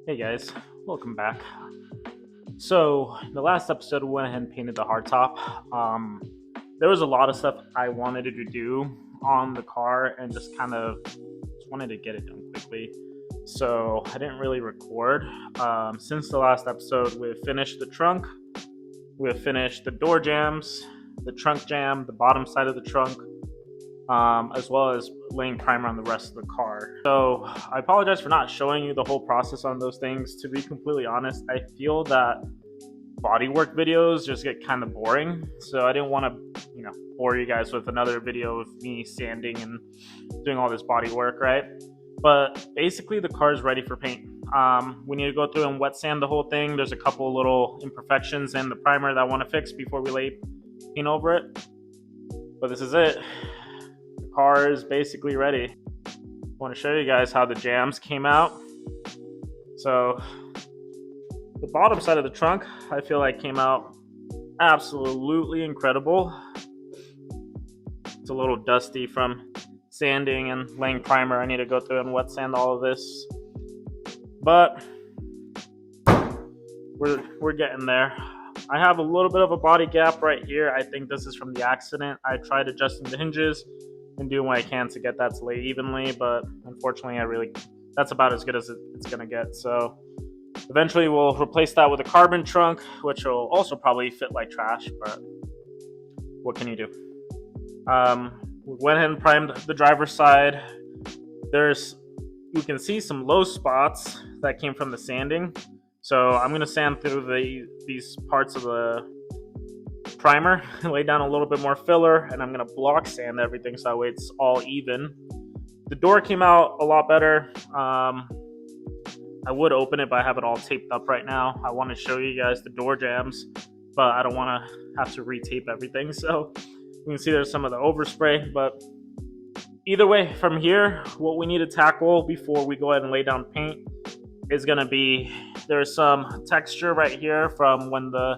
Hey guys, welcome back. So, the last episode we went ahead and painted the hardtop. There was a lot of stuff I wanted to do on the car and just wanted to get it done quickly. So, I didn't really record. Since the last episode, we have finished the trunk, we have finished the door jams, the trunk jam, the bottom side of the trunk, as well as laying primer on the rest of the car. So I apologize for not showing you the whole process on those things. To be completely honest, I feel that bodywork videos just get kind of boring. So I didn't want to, bore you guys with another video of me sanding and doing all this body work, right? But basically the car is ready for paint. We need to go through and wet sand the whole thing. There's a couple little imperfections in the primer that I want to fix before we lay paint over it. But this is it. Car is basically ready. I want to show you guys how the jams came out. So the bottom side of the trunk I feel like came out absolutely incredible. It's a little dusty from sanding and laying primer. I need to go through and wet sand all of this, but we're getting there. I have a little bit of a body gap right here. I think this is from the accident. I tried adjusting the hinges and doing what I can to get that to lay evenly, but unfortunately that's about as good as it's gonna get. So eventually we'll replace that with a carbon trunk, which will also probably fit like trash, but what can you do? We went ahead and primed the driver's side. You can see some low spots that came from the sanding. So I'm gonna sand through these parts of the primer, lay down a little bit more filler, and I'm gonna block sand everything so that way it's all even. The door came out a lot better. I would open it, but I have it all taped up right now. I want to show you guys the door jams, but I don't want to have to retape everything. So you can see there's some of the overspray, but either way, from here, what we need to tackle before we go ahead and lay down paint is gonna be, there's some texture right here from when the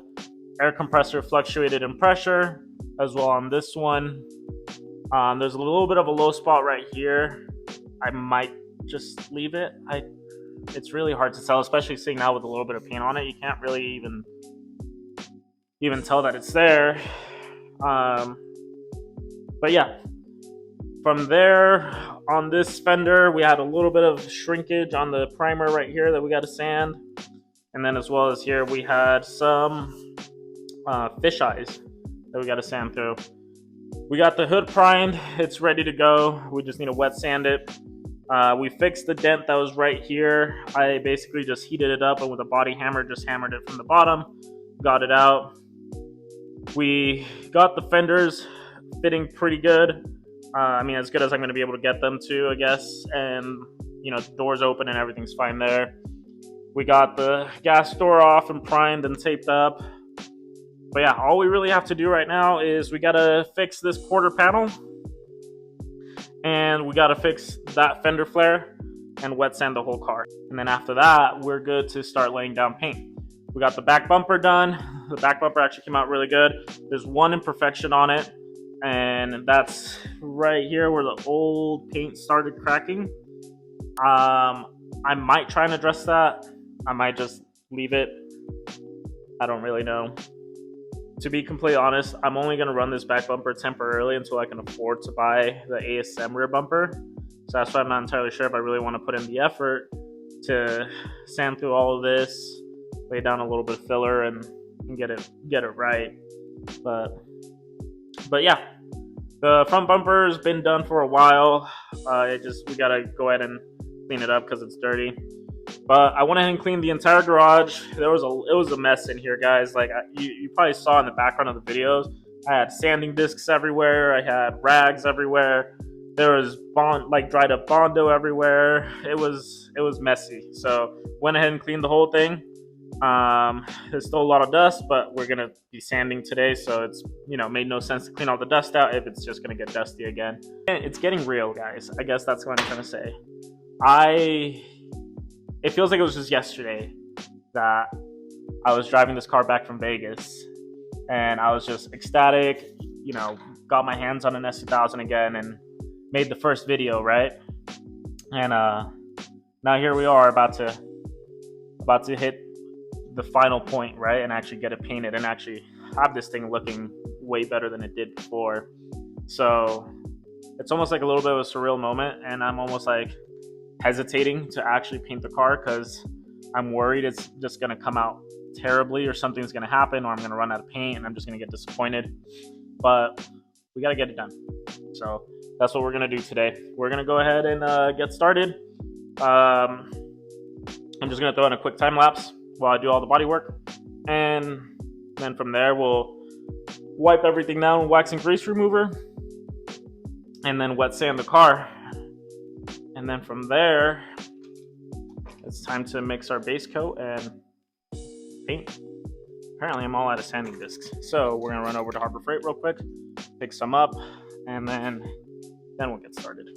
air compressor fluctuated in pressure, as well on this one. There's a little bit of a low spot right here. I might just leave it. It's really hard to tell, especially seeing now with a little bit of paint on it. You can't really even tell that it's there. But yeah, from there on this fender, we had a little bit of shrinkage on the primer right here that we got to sand, and then as well as here we had some fish eyes that we got to sand through. We got the hood primed, it's ready to go. We just need to wet sand it. We fixed the dent that was right here. I basically just heated it up and with a body hammer just hammered it from the bottom, got it out. We got the fenders fitting pretty good. As good as I'm going to be able to get them to, I guess. And the doors open and everything's fine there. We got the gas door off and primed and taped up. But yeah, all we really have to do right now is we got to fix this quarter panel, and we got to fix that fender flare and wet sand the whole car. And then after that, we're good to start laying down paint. We got the back bumper done. The back bumper actually came out really good. There's one imperfection on it, and that's right here where the old paint started cracking. I might try and address that. I might just leave it. I don't really know. To be completely honest, I'm only going to run this back bumper temporarily until I can afford to buy the ASM rear bumper. So that's why I'm not entirely sure if I really want to put in the effort to sand through all of this, lay down a little bit of filler, and get it right. But yeah, the front bumper has been done for a while. We gotta go ahead and clean it up because it's dirty. But I went ahead and cleaned the entire garage. It was a mess in here, guys. Like you probably saw in the background of the videos, I had sanding discs everywhere. I had rags everywhere. There was dried up Bondo everywhere. It was messy. So went ahead and cleaned the whole thing. There's still a lot of dust, but we're gonna be sanding today, so it's made no sense to clean all the dust out if it's just gonna get dusty again. It's getting real, guys. I guess that's what I'm trying to say. It feels like it was just yesterday that I was driving this car back from Vegas, and I was just ecstatic. Got my hands on an S2000 again and made the first video, right? And now here we are about to about to hit the final point, right, and actually get it painted and actually have this thing looking way better than it did before. So it's almost like a little bit of a surreal moment, and I'm almost like hesitating to actually paint the car because I'm worried it's just going to come out terribly, or something's going to happen, or I'm going to run out of paint and I'm just going to get disappointed. But we got to get it done. So that's what we're going to do today. We're going to go ahead and get started. I'm just going to throw in a quick time lapse while I do all the body work, and then from there we'll wipe everything down with wax and grease remover, and then wet sand the car. And then from there, it's time to mix our base coat and paint. Apparently I'm all out of sanding discs, so we're gonna run over to Harbor Freight real quick, pick some up, and then we'll get started.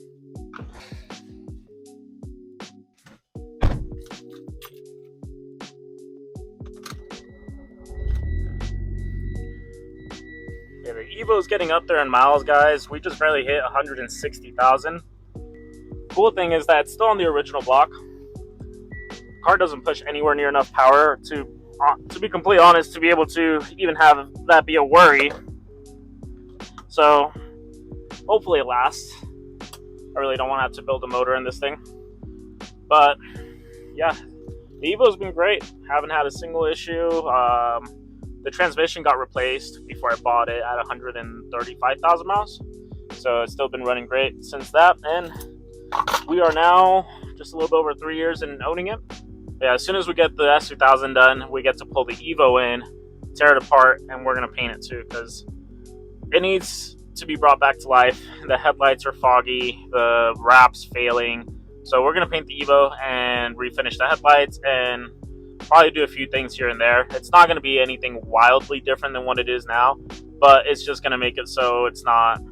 Yeah, the Evo's getting up there in miles, guys. We just barely hit 160,000. Cool thing is that it's still on the original block. The car doesn't push anywhere near enough power to be completely honest, to be able to even have that be a worry. So hopefully it lasts. I really don't want to have to build a motor in this thing. But yeah, the Evo's been great. Haven't had a single issue. The transmission got replaced before I bought it at 135,000 miles. So it's still been running great since that. And we are now just a little bit over 3 years in owning it. Yeah, as soon as we get the S2000 done, we get to pull the Evo in, tear it apart, and we're going to paint it too, because it needs to be brought back to life. The headlights are foggy, the wrap's failing. So we're going to paint the Evo and refinish the headlights and probably do a few things here and there. It's not going to be anything wildly different than what it is now, but it's just going to make it so it's not,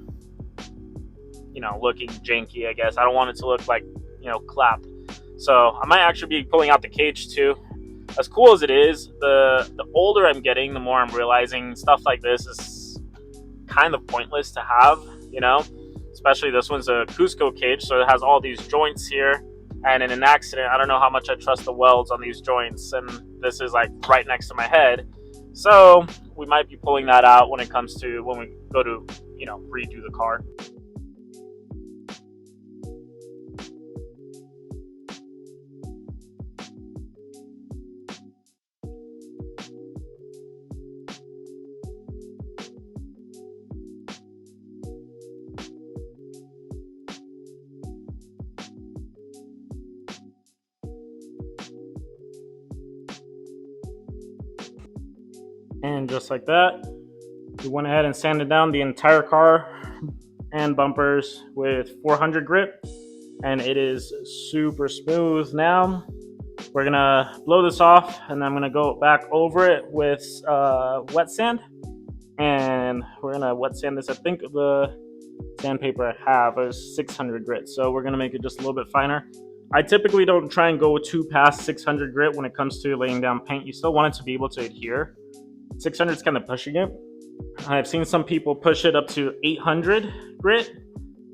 looking janky, I guess. I don't want it to look like, clapped. So I might actually be pulling out the cage too. As cool as it is, the older I'm getting, the more I'm realizing stuff like this is kind of pointless to have, especially this one's a Cusco cage, so it has all these joints here, and in an accident, I don't know how much I trust the welds on these joints, and this is like right next to my head. So we might be pulling that out when we go to, redo the car. And just like that, we went ahead and sanded down the entire car and bumpers with 400 grit, and it is super smooth now. We're gonna blow this off, and I'm gonna go back over it with wet sand, and we're gonna wet sand this. I think the sandpaper I have is 600 grit, so we're gonna make it just a little bit finer. I typically don't try and go too past 600 grit when it comes to laying down paint. You still want it to be able to adhere. 600 is kind of pushing it. I've seen some people push it up to 800 grit,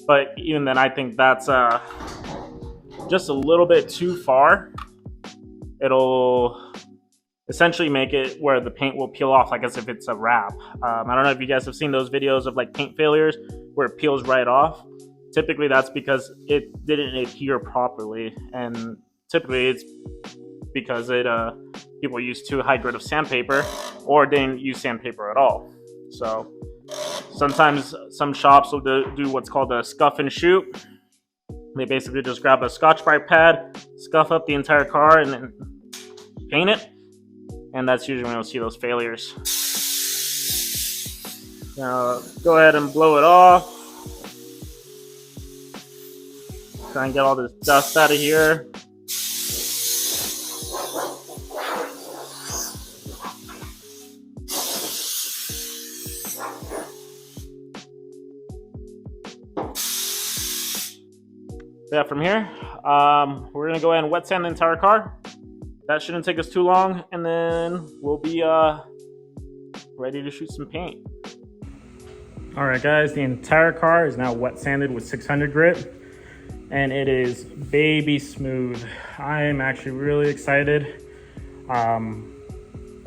but even then I think that's just a little bit too far. It'll essentially make it where the paint will peel off like as if it's a wrap. I don't know if you guys have seen those videos of like paint failures where it peels right off. Typically that's because it didn't adhere properly, and typically it's because people use too high grit of sandpaper or didn't use sandpaper at all. So sometimes some shops will do what's called a scuff and shoot. They basically just grab a Scotch-Brite pad, scuff up the entire car, and then paint it. And that's usually when you'll see those failures. Now go ahead and blow it off. Try and get all this dust out of here. Yeah, from here, we're gonna go ahead and wet sand the entire car. That shouldn't take us too long, and then we'll be ready to shoot some paint. All right, guys, the entire car is now wet sanded with 600 grit, and it is baby smooth. I am actually really excited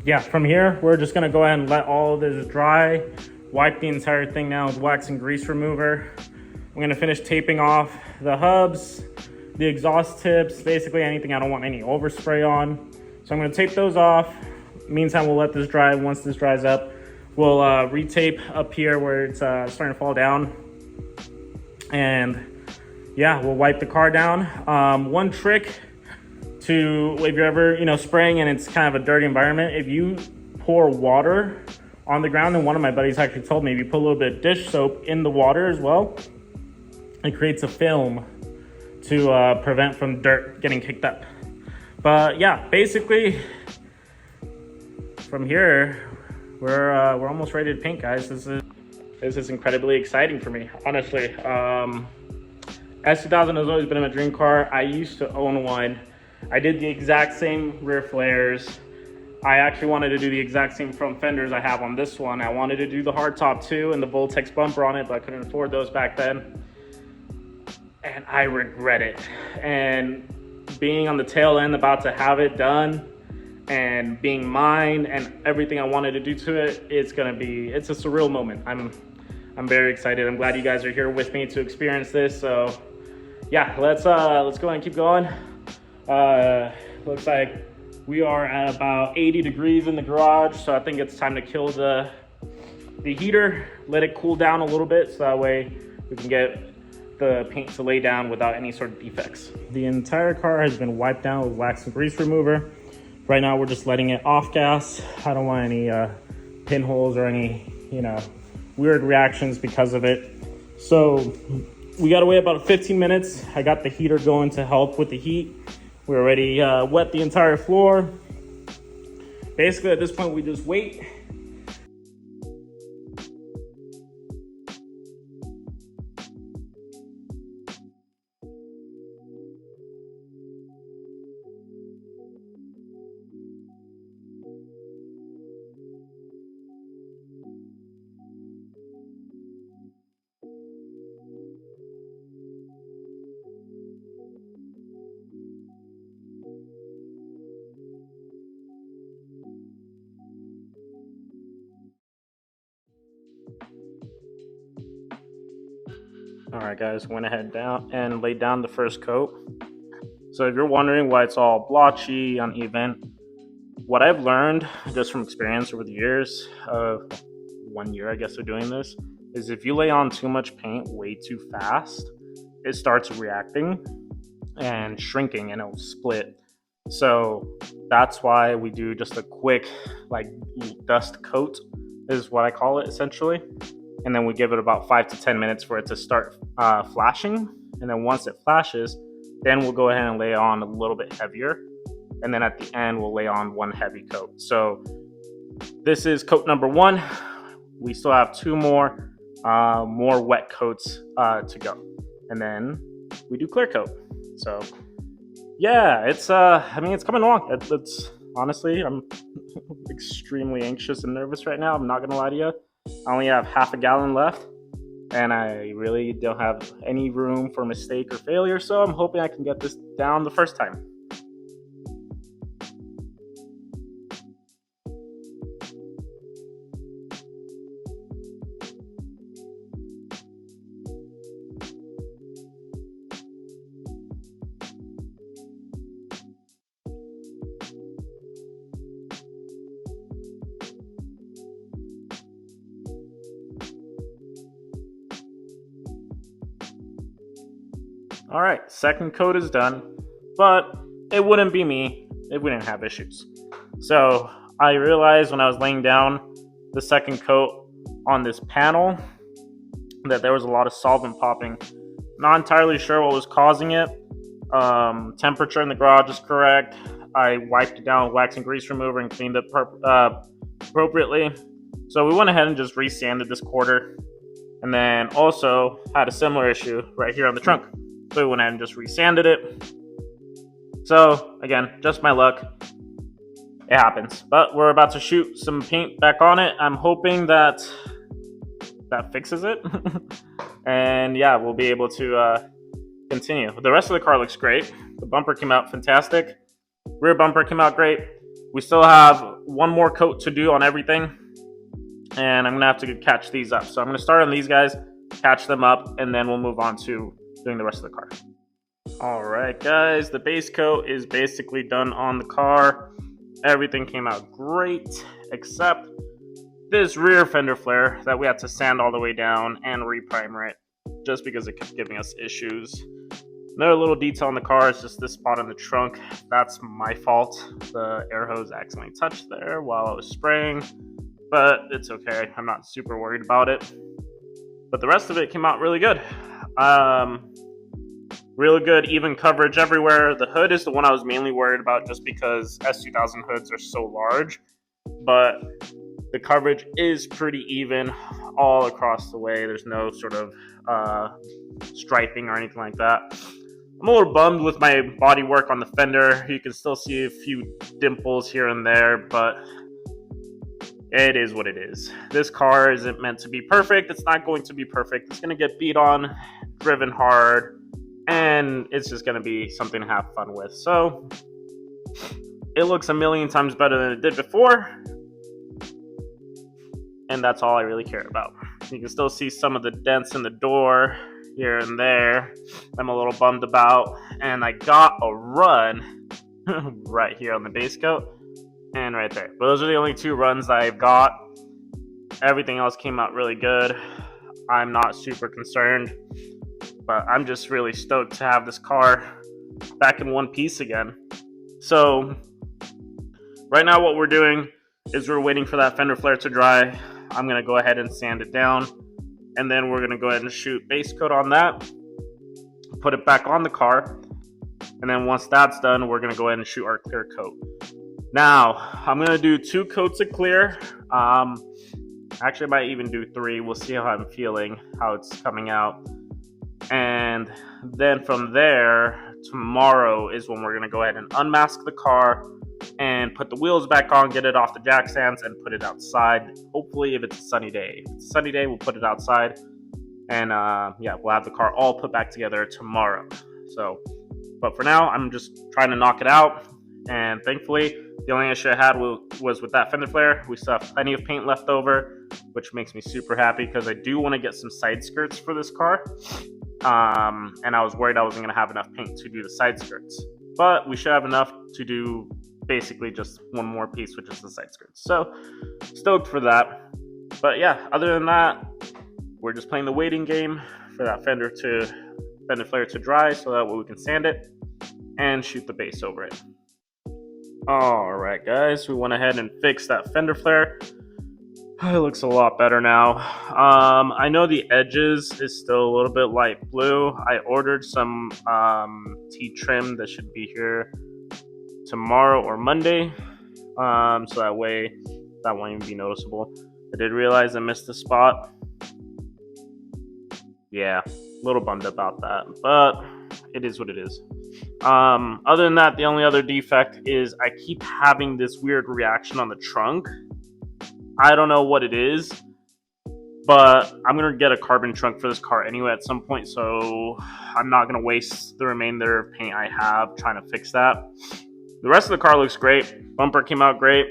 Yeah, from here, we're just gonna go ahead and let all of this dry, wipe the entire thing down with wax and grease remover. I'm gonna finish taping off the hubs, the exhaust tips, basically anything I don't want any overspray on. So I'm gonna tape those off. Meantime, we'll let this dry. Once this dries up, we'll retape up here where it's starting to fall down. And yeah, we'll wipe the car down. One trick to, if you're ever spraying and it's kind of a dirty environment, if you pour water on the ground, and one of my buddies actually told me if you put a little bit of dish soap in the water as well, it creates a film to prevent from dirt getting kicked up. But yeah, basically from here we're almost ready to paint, guys. This is incredibly exciting for me, honestly. S2000 has always been my dream car. I used to own one. I did the exact same rear flares. I actually wanted to do the exact same front fenders I have on this one. I wanted to do the hardtop too and the Voltex bumper on it, but I couldn't afford those back then. And I regret it. And being on the tail end, about to have it done, and being mine and everything I wanted to do to it, it's a surreal moment. I'm very excited. I'm glad you guys are here with me to experience this. So yeah, let's go ahead and keep going. Looks like we are at about 80 degrees in the garage, so I think it's time to kill the heater, let it cool down a little bit, so that way we can get the paint to lay down without any sort of defects. The entire car has been wiped down with wax and grease remover. Right now we're just letting it off gas. I don't want any pinholes or any weird reactions because of it. So we gotta wait about 15 minutes. I got the heater going to help with the heat. We already wet the entire floor. Basically at this point we just wait. All right, guys, went ahead down and laid down the first coat. So if you're wondering why it's all blotchy, uneven, what I've learned just from experience over the years of 1 year, I guess, of doing this, is if you lay on too much paint way too fast, it starts reacting and shrinking and it'll split. So that's why we do just a quick dust coat is what I call it essentially. And then we give it about 5 to 10 minutes for it to start flashing. And then once it flashes, then we'll go ahead and lay on a little bit heavier. And then at the end, we'll lay on one heavy coat. So this is coat number 1. We still have 2 more wet coats to go. And then we do clear coat. So yeah, it's coming along. It's honestly, I'm extremely anxious and nervous right now. I'm not gonna lie to you. I only have half a gallon left, and I really don't have any room for mistake or failure, so I'm hoping I can get this down the first time. All right, second coat is done, but it wouldn't be me if we didn't have issues. So I realized when I was laying down the second coat on this panel that there was a lot of solvent popping. Not entirely sure what was causing it. Temperature in the garage is correct. I wiped it down with wax and grease remover and cleaned it appropriately. So we went ahead and just re-sanded this quarter, and then also had a similar issue right here on the trunk. So we went ahead and just re-sanded it. So again, just my luck. It happens. But we're about to shoot some paint back on it. I'm hoping that fixes it. And yeah, we'll be able to continue. The rest of the car looks great. The bumper came out fantastic. Rear bumper came out great. We still have one more coat to do on everything, and I'm gonna have to catch these up. So I'm gonna start on these guys, catch them up, and then we'll move on to doing the rest of the car. All right, guys, the base coat is basically done on the car. Everything came out great, except this rear fender flare that we had to sand all the way down and reprimer it, just because it kept giving us issues. Another little detail on the car is just this spot on the trunk. That's my fault. The air hose accidentally touched there while I was spraying, but it's okay. I'm not super worried about it. But the rest of it came out really good. Really good, even coverage everywhere. The hood is the one I was mainly worried about just because S2000 hoods are so large, but the coverage is pretty even all across the way. There's no sort of striping or anything like that. I'm a little bummed with my body work on the fender. You can still see a few dimples here and there, but it is what it is. This car isn't meant to be perfect. It's not going to be perfect. It's going to get beat on, driven hard, and it's just going to be something to have fun with. So it looks a million times better than it did before, and that's all I really care about. You can still see some of the dents in the door here and there I'm a little bummed about, and I got a run right here on the base coat and right there. But those are the only two runs I've got. Everything else came out really good. I'm not super concerned, but I'm just really stoked to have this car back in one piece again. So right now what we're doing is we're waiting for that fender flare to dry. I'm going to go ahead and sand it down, and then we're going to go ahead and shoot base coat on that, put it back on the car, and then once that's done, we're going to go ahead and shoot our clear coat. Now, I'm going to do 2 coats of clear. Actually, I might even do 3. We'll see how I'm feeling, how it's coming out. And then from there, tomorrow is when we're going to go ahead and unmask the car and put the wheels back on, get it off the jack stands, and put it outside. Hopefully, if it's a sunny day. If it's a sunny day, we'll put it outside. And we'll have the car all put back together tomorrow. So, but for now, I'm just trying to knock it out. And thankfully, the only issue I had was with that fender flare. We still have plenty of paint left over, which makes me super happy because I do want to get some side skirts for this car. And I was worried I wasn't going to have enough paint to do the side skirts. But we should have enough to do basically just one more piece, which is the side skirts. So, stoked for that. But yeah, other than that, we're just playing the waiting game for that fender flare to dry so that way we can sand it and shoot the base over it. Alright guys, we went ahead and fixed that fender flare. It looks a lot better now. I know the edges is still a little bit light blue. I ordered some T-trim that should be here tomorrow or Monday, so that way that won't even be noticeable. I did realize I missed a spot. Yeah, a little bummed about that, but it is what it is. Other than that, the only other defect is I keep having this weird reaction on the trunk. I don't know what it is, but I'm going to get a carbon trunk for this car anyway at some point, so I'm not going to waste the remainder of paint I have trying to fix that. The rest of the car looks great. Bumper came out great.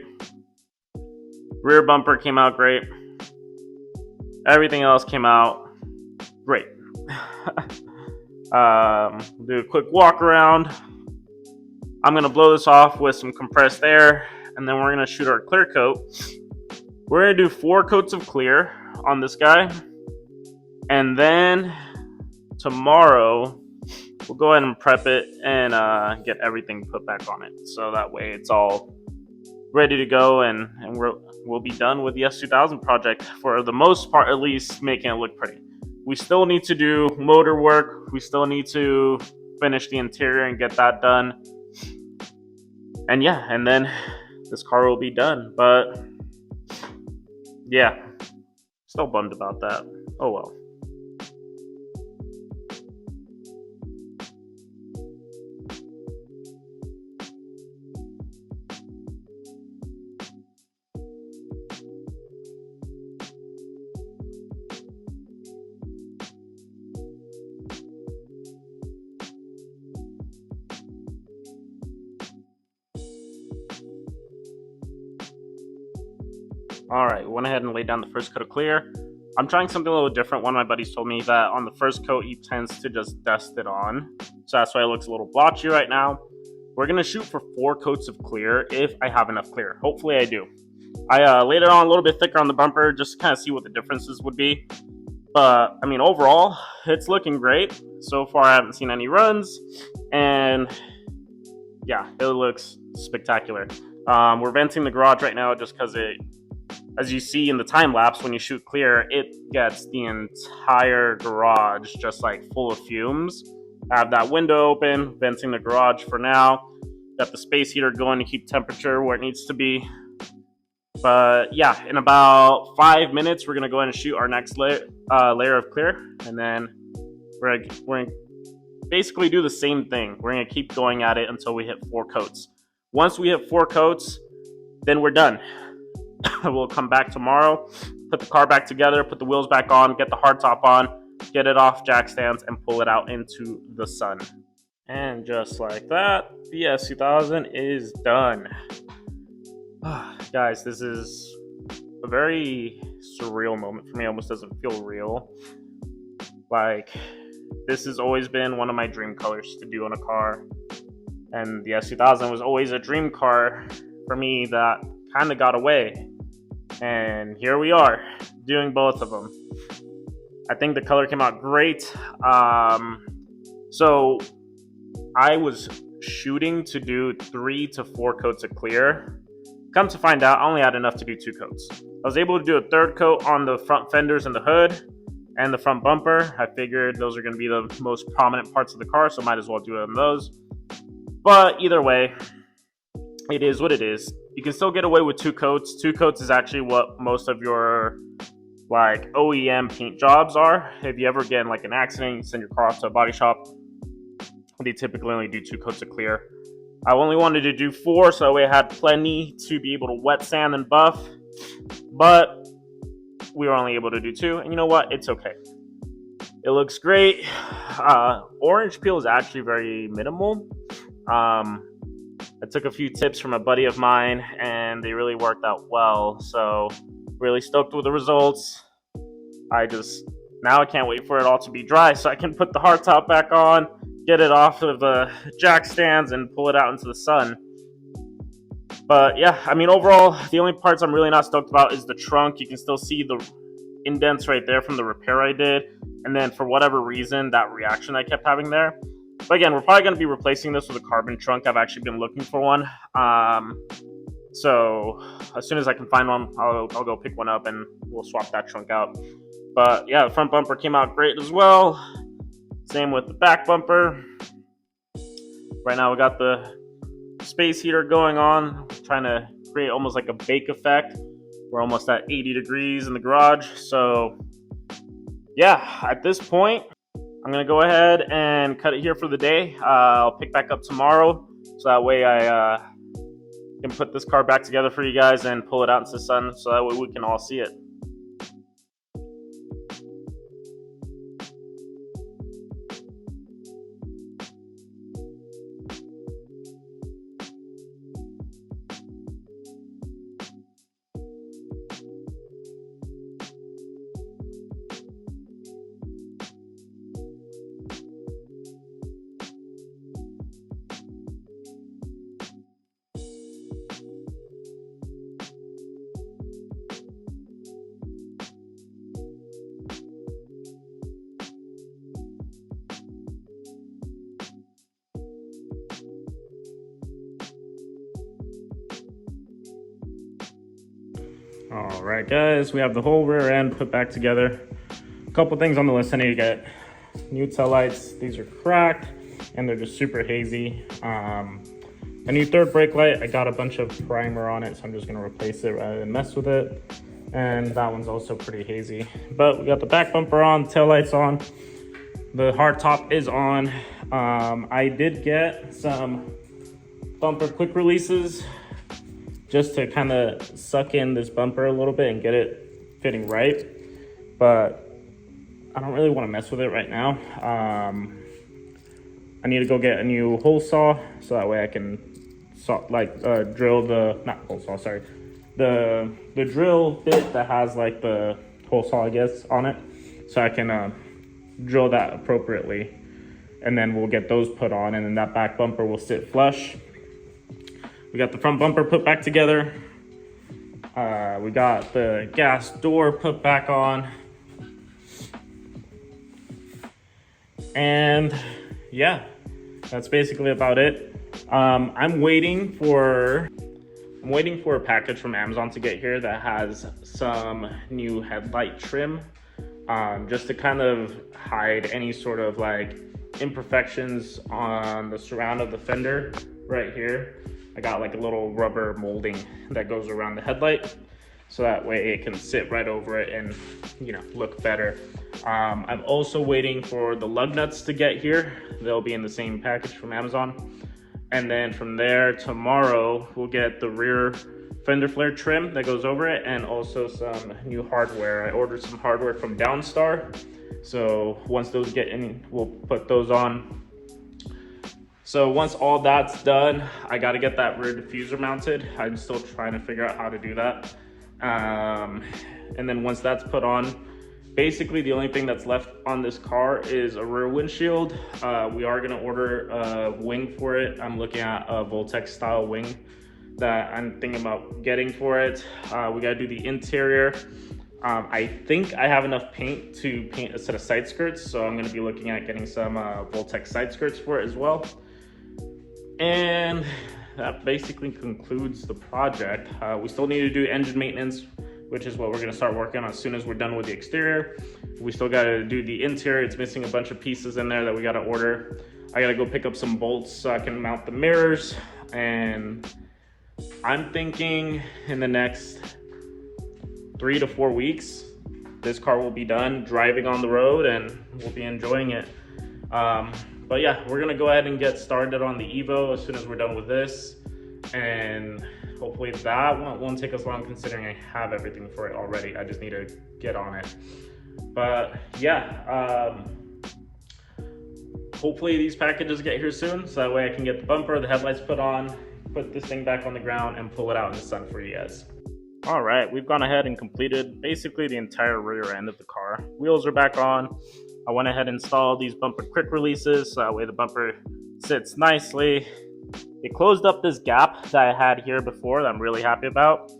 Rear bumper came out great. Everything else came out great. Do a quick walk around. I'm going to blow this off with some compressed air, and then we're going to shoot our clear coat. We're going to do 4 coats of clear on this guy, and then tomorrow we'll go ahead and prep it and get everything put back on it, so that way it's all ready to go, and we'll be done with the S2000 project for the most part, at least making it look pretty. We still need to do motor work. We still need to finish the interior and get that done. And yeah, and then this car will be done. But yeah, still bummed about that. Oh well. All right, went ahead and laid down the first coat of clear. I'm trying something a little different. One of my buddies told me that on the first coat, he tends to just dust it on. So that's why it looks a little blotchy right now. We're going to shoot for 4 coats of clear if I have enough clear. Hopefully I do. I laid it on a little bit thicker on the bumper just to kind of see what the differences would be. But, I mean, overall, it's looking great. So far, I haven't seen any runs. And, yeah, it looks spectacular. We're venting the garage right now just because it, as you see in the time lapse, when you shoot clear, it gets the entire garage just like full of fumes. I have that window open, venting the garage for now. Got the space heater going to keep temperature where it needs to be. But yeah, in about 5 minutes, we're gonna go ahead and shoot our next layer of clear, and then we're gonna basically do the same thing. We're gonna keep going at it until we hit 4 coats. Once we hit 4 coats, then we're done. We'll come back tomorrow, put the car back together, put the wheels back on, get the hardtop on, get it off jack stands, and pull it out into the sun. And just like that, the S2000 is done. Guys, this is a very surreal moment for me. It almost doesn't feel real. Like, this has always been one of my dream colors to do on a car. And the S2000 was always a dream car for me that kind of got away. And here we are, doing both of them. I think the color came out great. So I was shooting to do 3 to 4 coats of clear. Come to find out, I only had enough to do 2 coats. I was able to do a 3rd coat on the front fenders and the hood and the front bumper. I figured those are going to be the most prominent parts of the car, so might as well do it on those. But either way, it is what it is. You can still get away with 2 coats. 2 coats is actually what most of your like OEM paint jobs are. If you ever get in like an accident, you send your car off to a body shop, they typically only do 2 coats of clear. I only wanted to do 4, so that way I had plenty to be able to wet sand and buff. But we were only able to do 2, and you know what? It's okay. It looks great. Orange peel is actually very minimal. I took a few tips from a buddy of mine, and they really worked out well. So really stoked with the results. Now I can't wait for it all to be dry so I can put the hardtop back on, get it off of the jack stands, and pull it out into the sun. But yeah, I mean, overall, the only parts I'm really not stoked about is the trunk. You can still see the indents right there from the repair I did. And then for whatever reason, that reaction I kept having there. But again, we're probably going to be replacing this with a carbon trunk. I've actually been looking for one. So as soon as I can find one, I'll go pick one up and we'll swap that trunk out. But yeah, the front bumper came out great as well. Same with the back bumper. Right now we got the space heater going on, trying to create almost like a bake effect. We're almost at 80 degrees in the garage. So yeah, at this point, I'm going to go ahead and cut it here for the day. I'll pick back up tomorrow, so that way I can put this car back together for you guys and pull it out into the sun, so that way we can all see it. All right, guys, we have the whole rear end put back together. A couple things on the list I need to get. New tail lights, these are cracked and they're just super hazy. A new 3rd brake light, I got a bunch of primer on it, so I'm just gonna replace it rather than mess with it. And that one's also pretty hazy. But we got the back bumper on, tail lights on, the hard top is on. I did get some bumper quick releases just to kind of suck in this bumper a little bit and get it fitting right. But I don't really want to mess with it right now. I need to go get a new hole saw so that way I can drill the, not hole saw, sorry, the drill bit that has like the hole saw, I guess, on it, so I can drill that appropriately. And then we'll get those put on, and then that back bumper will sit flush. We got the front bumper put back together. We got the gas door put back on. And yeah, that's basically about it. I'm waiting for a package from Amazon to get here that has some new headlight trim, just to kind of hide any sort of like imperfections on the surround of the fender right here. I got like a little rubber molding that goes around the headlight, so that way it can sit right over it and, you know, look better. I'm also waiting for the lug nuts to get here. They'll be in the same package from Amazon. And then from there, tomorrow, we'll get the rear fender flare trim that goes over it, and also some new hardware. I ordered some hardware from Downstar. So once those get in, we'll put those on. So once all that's done, I got to get that rear diffuser mounted. I'm still trying to figure out how to do that. And then once that's put on, basically the only thing that's left on this car is a rear windshield. We are going to order a wing for it. I'm looking at a Voltex style wing that I'm thinking about getting for it. We got to do the interior. I think I have enough paint to paint a set of side skirts, so I'm going to be looking at getting some Voltex side skirts for it as well. And that basically concludes the project. We still need to do engine maintenance, which is what we're gonna start working on as soon as we're done with the exterior. We still gotta do the interior. It's missing a bunch of pieces in there that we gotta order. I gotta go pick up some bolts so I can mount the mirrors. And I'm thinking in the next 3 to 4 weeks, this car will be done driving on the road and we'll be enjoying it. But yeah, we're gonna go ahead and get started on the Evo as soon as we're done with this. And hopefully that won't take us long, considering I have everything for it already. I just need to get on it. But yeah, hopefully these packages get here soon, so that way I can get the bumper, the headlights put on, put this thing back on the ground, and pull it out in the sun for you guys. All right, we've gone ahead and completed basically the entire rear end of the car. Wheels are back on. I went ahead and installed these bumper quick releases, so that way the bumper sits nicely. It closed up this gap that I had here before that I'm really happy about.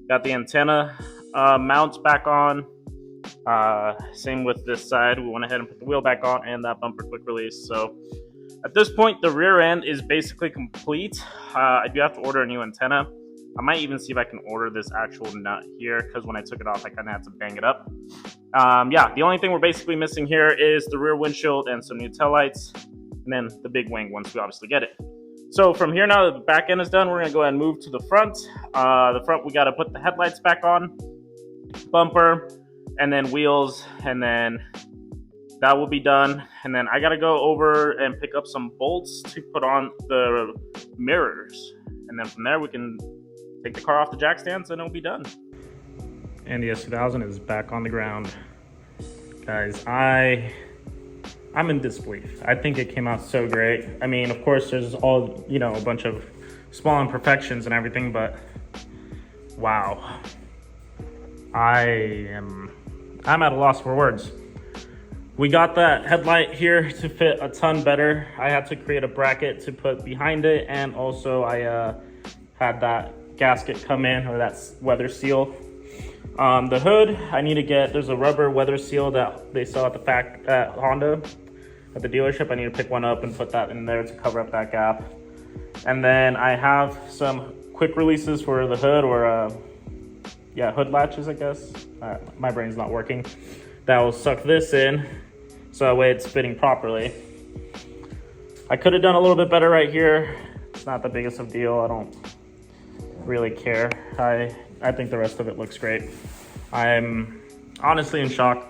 Got the antenna mounts back on. Same with this side. We went ahead and put the wheel back on and that bumper quick release. So at this point, the rear end is basically complete. I do have to order a new antenna. I might even see if I can order this actual nut here, because when I took it off, I kind of had to bang it up. Yeah, the only thing we're basically missing here is the rear windshield and some new taillights, and then the big wing once we obviously get it. So from here, now that the back end is done, we're going to go ahead and move to the front. The front, we got to put the headlights back on, bumper, and then wheels, and then that will be done. And then I got to go over and pick up some bolts to put on the mirrors. And then from there, we can take the car off the jack stands and it'll be done. And the S2000 is back on the ground. Guys, I'm in disbelief. I think it came out so great. I mean, of course, there's all, you know, a bunch of small imperfections and everything, but wow. I'm at a loss for words. We got that headlight here to fit a ton better. I had to create a bracket to put behind it, and also I had that gasket come in, or that weather seal. The hood, I need to get, there's a rubber weather seal that they sell at Honda at the dealership. I need to pick one up and put that in there to cover up that gap. And then I have some quick releases for the hood, or hood latches, I guess. My brain's not working. That will suck this in, so that way it's fitting properly. I could have done a little bit better right here. It's not the biggest of a deal. I don't really care. I think the rest of it looks great. I'm honestly in shock.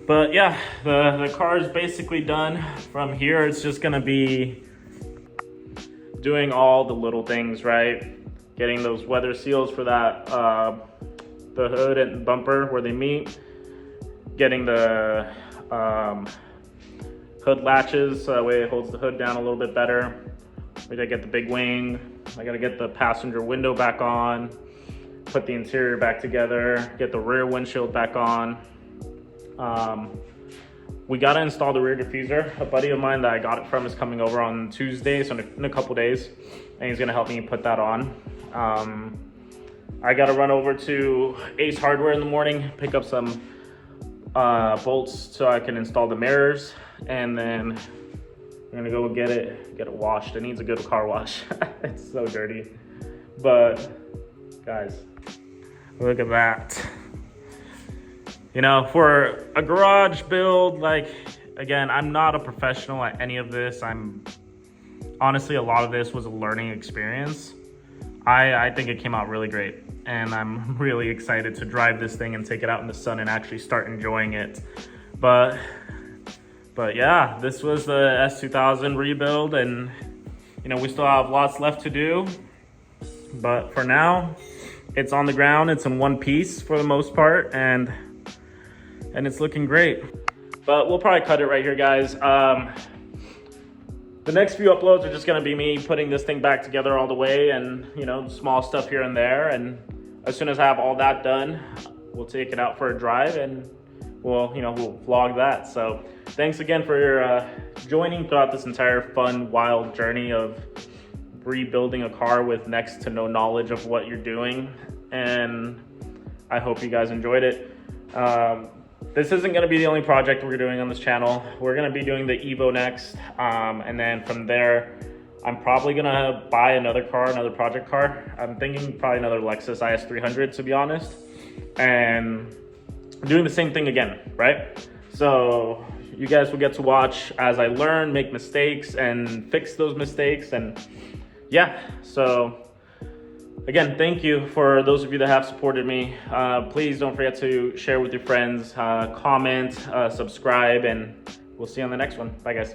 But yeah, the car is basically done. From here, it's just gonna be doing all the little things, right? Getting those weather seals for that, the hood and bumper where they meet. Getting the hood latches, so that way it holds the hood down a little bit better. We gotta get the big wing. I gotta get the passenger window back on. put the interior back together, get the rear windshield back on. We gotta install the rear diffuser. A buddy of mine that I got it from is coming over on Tuesday, so in a couple days, and he's gonna help me put that on. I gotta run over to Ace Hardware in the morning, pick up some bolts so I can install the mirrors, and then I'm gonna go get it washed. It needs a good car wash. It's so dirty. But guys, look at that. You know, for a garage build, like, again, I'm not a professional at any of this. Honestly, a lot of this was a learning experience. I think it came out really great, and I'm really excited to drive this thing and take it out in the sun and actually start enjoying it. But yeah, this was the S2000 rebuild, and you know, we still have lots left to do. But for now, it's on the ground. It's in one piece for the most part, and it's looking great. But we'll probably cut it right here, guys. The next few uploads are just gonna be me putting this thing back together all the way, and you know, small stuff here and there. And as soon as I have all that done, we'll take it out for a drive, and we'll vlog that. So thanks again for joining throughout this entire fun, wild journey of rebuilding a car with next to no knowledge of what you're doing. And I hope you guys enjoyed it. This isn't going to be the only project we're doing on this channel. We're going to be doing the Evo next, and then from there I'm probably going to buy another project car. I'm thinking probably another Lexus IS300, to be honest, and doing the same thing again, right? So you guys will get to watch as I learn, make mistakes, and fix those mistakes. And yeah, so again, thank you for those of you that have supported me. Please don't forget to share with your friends, comment, subscribe, and we'll see you on the next one. Bye, guys.